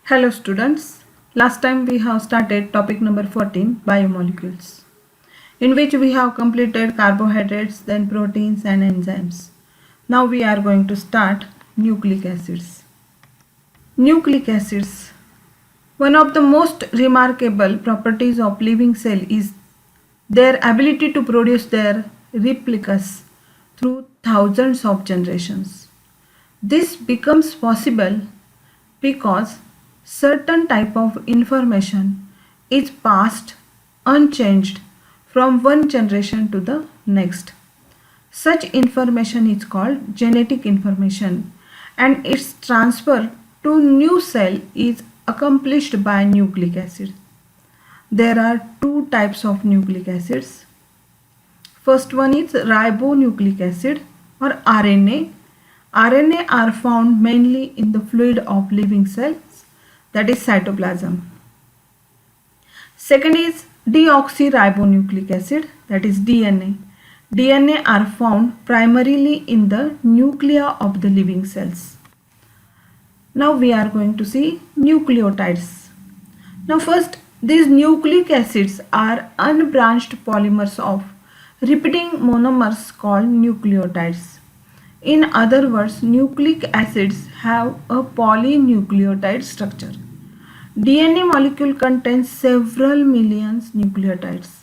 Hello students, last time we have started topic number 14, biomolecules, in which we have completed carbohydrates, then proteins and enzymes. Now we are going to start nucleic acids. Nucleic acids. One of the most remarkable properties of living cell is their ability to produce their replicas through thousands of generations. This becomes possible because certain type of information is passed unchanged from one generation to the next. Such information is called genetic information, and its transfer to new cell is accomplished by nucleic acid. There are two types of nucleic acids. First one is ribonucleic acid or RNA. RNA are found mainly in the fluid of living cells, that is cytoplasm. Second is deoxyribonucleic acid, that is DNA. DNA are found primarily in the nuclei of the living cells. Now we are going to see nucleotides. Now first, these nucleic acids are unbranched polymers of repeating monomers called nucleotides. In other words, nucleic acids have a polynucleotide structure. DNA molecule contains several millions nucleotides,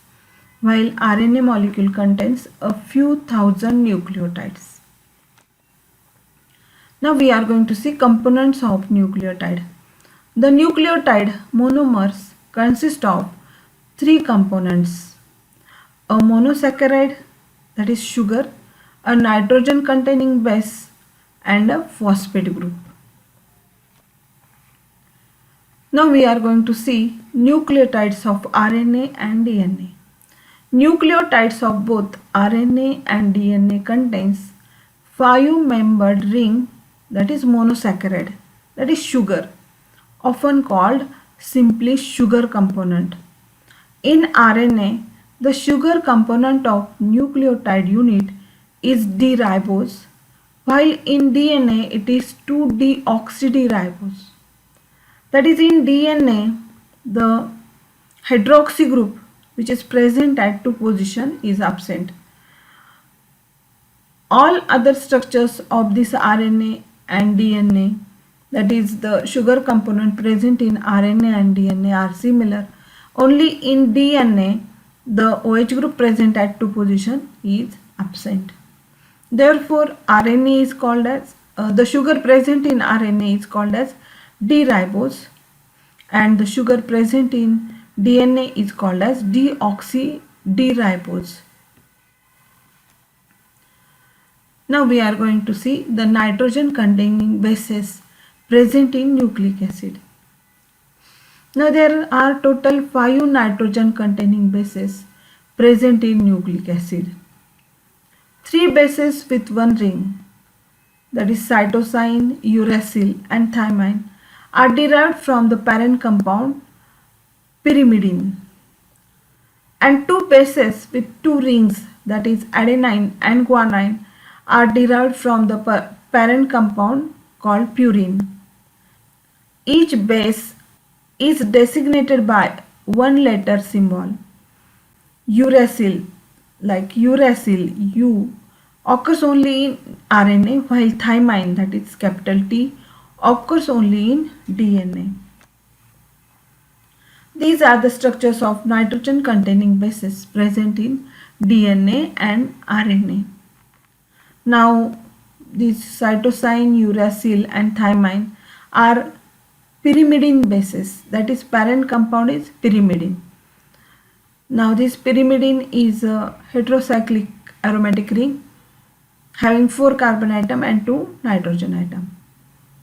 while RNA molecule contains a few thousand nucleotides. Now we are going to see components of nucleotide. The nucleotide monomers consist of three components: a monosaccharide, that is sugar, a nitrogen containing base, and a phosphate group. Now we are going to see nucleotides of RNA and DNA. Nucleotides of both RNA and DNA contains 5-membered ring, that is monosaccharide, that is sugar, often called simply sugar component. In RNA, the sugar component of nucleotide unit is D-ribose, while in DNA it is 2-deoxydiribose. That is, in DNA, the hydroxy group which is present at 2 position is absent. All other structures of this RNA and DNA, that is the sugar component present in RNA and DNA, are similar. Only in DNA the OH group present at 2 position is absent. Therefore, RNA is called as the sugar present in RNA is called as D-ribose, and the sugar present in DNA is called as deoxydiribose. Now we are going to see the nitrogen containing bases present in nucleic acid. Now there are total 5 nitrogen containing bases present in nucleic acid. 3 bases with 1 ring, that is cytosine, uracil and thymine, are derived from the parent compound pyrimidine, and 2 bases with 2 rings, that is adenine and guanine, are derived from the parent compound called purine. Each base is designated by one letter symbol. Uracil, like Uracil, U, occurs only in RNA, while thymine, that is capital T, occurs only in DNA. These are the structures of nitrogen containing bases present in DNA and RNA. Now these cytosine, uracil and thymine are pyrimidine bases, that is parent compound is pyrimidine. Now this pyrimidine is a heterocyclic aromatic ring having 4 carbon atom and 2 nitrogen atom.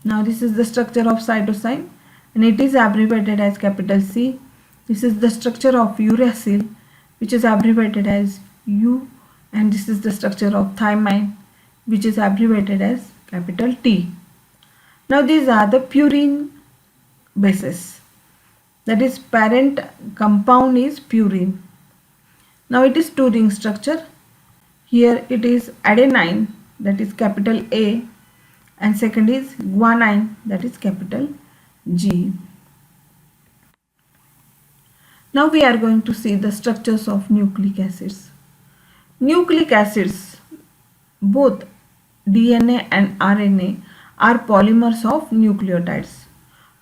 Now this is the structure of cytosine, and it is abbreviated as capital C. This is the structure of uracil, which is abbreviated as U, and this is the structure of thymine, which is abbreviated as capital T. Now these are the purine bases, that is parent compound is purine. Now it is 2 ring structure. Here it is adenine, that is capital A, and second is guanine, that is capital G. Now we are going to see the structures of nucleic acids. Nucleic acids, both DNA and RNA, are polymers of nucleotides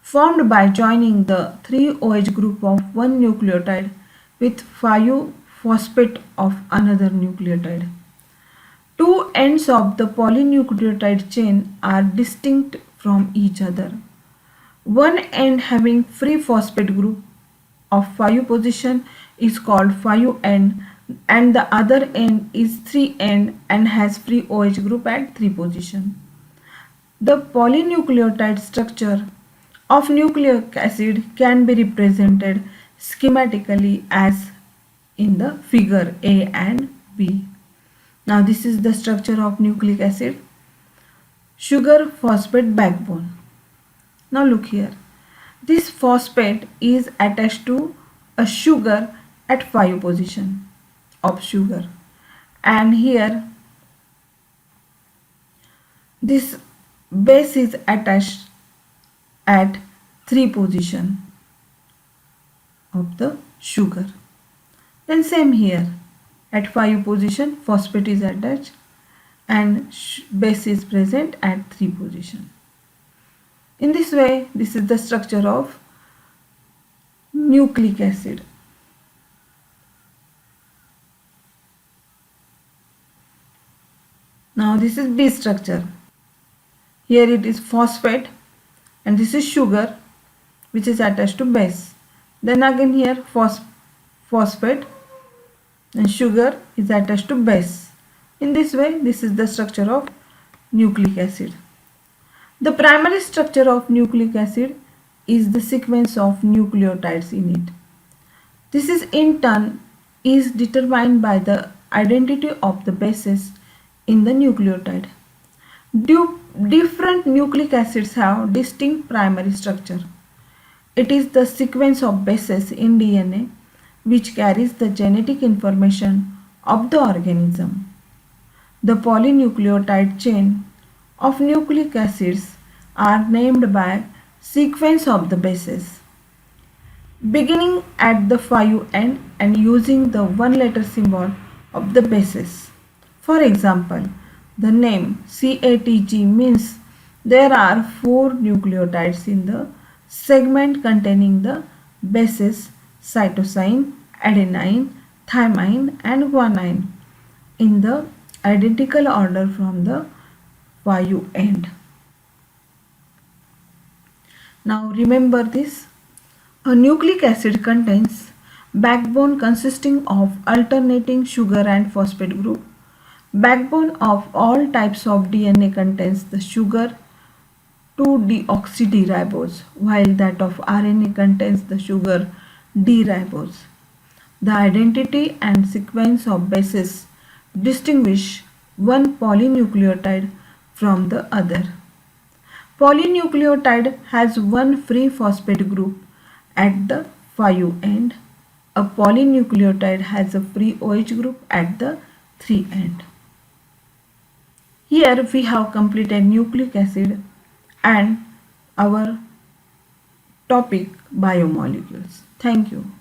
formed by joining the 3-OH group of one nucleotide with 5-phosphate of another nucleotide. Two ends of the polynucleotide chain are distinct from each other. One end having free phosphate group of 5 position is called 5-end, and the other end is 3-end and has free OH group at 3 position. The polynucleotide structure of nucleic acid can be represented schematically as in the figure A and B. Now this is the structure of nucleic acid. Sugar phosphate backbone. Now look here. This phosphate is attached to a sugar at 5 position of sugar, and here this base is attached at 3 position of the sugar. Then same here, at 5 position phosphate is attached and base is present at 3 position. In this way, this is the structure of nucleic acid. Now this is B structure. Here it is phosphate and this is sugar which is attached to base. Then again here phosphate and sugar is attached to base. In this way, this is the structure of nucleic acid. The primary structure of nucleic acid is the sequence of nucleotides in it. This is in turn is determined by the identity of the bases in the nucleotide. Different nucleic acids have distinct primary structure. It is the sequence of bases in DNA which carries the genetic information of the organism. The polynucleotide chain of nucleic acids are named by sequence of the bases, beginning at the 5-end and using the one-letter symbol of the bases. For example, the name CATG means there are 4 nucleotides in the segment containing the bases cytosine, adenine, thymine and guanine in the identical order from the 5-end. Now remember this. A nucleic acid contains backbone consisting of alternating sugar and phosphate group. Backbone of all types of DNA contains the sugar 2-deoxydiribose, while that of RNA contains the sugar D-ribose. The identity and sequence of bases distinguish one polynucleotide from the other. Polynucleotide has one free phosphate group at the 5-end. A polynucleotide has a free OH group at the 3-end. Here we have completed nucleic acid and our topic biomolecules. Thank you.